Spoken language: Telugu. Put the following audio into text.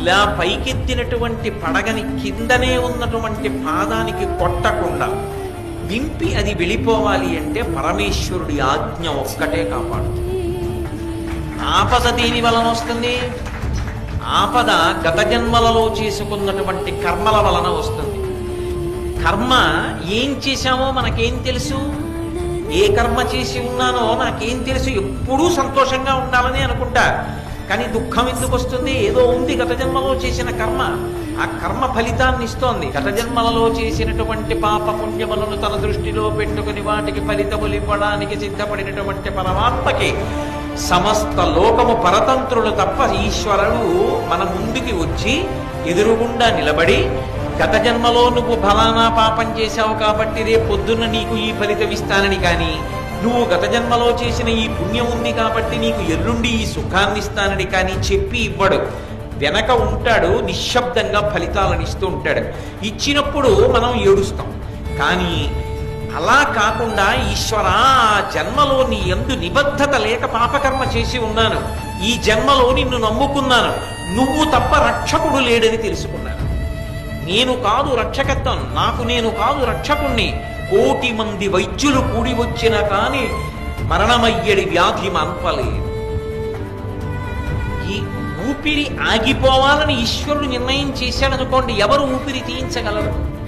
ఇలా పైకెత్తినటువంటి పడగని కిందనే ఉన్నటువంటి పాదానికి కొట్టకుండా వింపి అది వెళ్ళిపోవాలి అంటే పరమేశ్వరుడి ఆజ్ఞ ఒక్కటే కాపాడు. ఆపద దేని వలన వస్తుంది? ఆపద గత జన్మలలో చేసుకున్నటువంటి కర్మల వలన వస్తుంది. కర్మ ఏం చేశామో మనకేం తెలుసు? ఏ కర్మ చేసి ఉన్నానో నాకేం తెలుసు? ఎప్పుడూ సంతోషంగా ఉండాలని అనుకుంటా. కానీ దుఃఖం ఎందుకు వస్తుంది? ఏదో ఉంది గత జన్మలో చేసిన కర్మ, ఆ కర్మ ఫలితాన్ని ఇస్తోంది. గత జన్మలలో చేసినటువంటి పాప పుణ్యములను తన దృష్టిలో పెట్టుకుని వాటికి ఫలితములు ఇవ్వడానికి సిద్ధపడినటువంటి పరమాత్మకి సమస్త లోకము పరతంత్రులు తప్ప ఈశ్వరుడు మన ముందుకి వచ్చి ఎదురుగుండా నిలబడి, గత జన్మలో నువ్వు ఫలానా పాపం చేశావు కాబట్టి రేపు పొద్దున్న నీకు ఈ ఫలితం ఇస్తానని, కానీ నువ్వు గత జన్మలో చేసిన ఈ పుణ్యం ఉంది కాబట్టి నీకు ఎల్లుండి ఈ సుఖాన్ని ఇస్తానని కానీ చెప్పి ఇవ్వడు. వెనక ఉంటాడు, నిశ్శబ్దంగా ఫలితాలను ఇస్తూ ఉంటాడు. ఇచ్చినప్పుడు మనం ఏడుస్తాం. కానీ అలా కాకుండా ఈశ్వరా, జన్మలో నీ యందు నిబద్ధత లేక పాపకర్మ చేసి ఉన్నాను, ఈ జన్మలో నిన్ను నమ్ముకున్నాను, నువ్వు తప్ప రక్షకుడు లేడని తెలుసుకున్నాను. నేను కాదు రక్షకత్వం, నాకు నేను కాదు రక్షకుణ్ణి. 1,000,000 మంది వైద్యులు కూడి వచ్చినా కానీ మరణమయ్యడి వ్యాధి మాన్పలేదు. ఈ ఊపిరి ఆగిపోవాలని ఈశ్వరుడు నిర్ణయం చేశాడనుకోండి, ఎవరు ఊపిరి తీయించగలరు?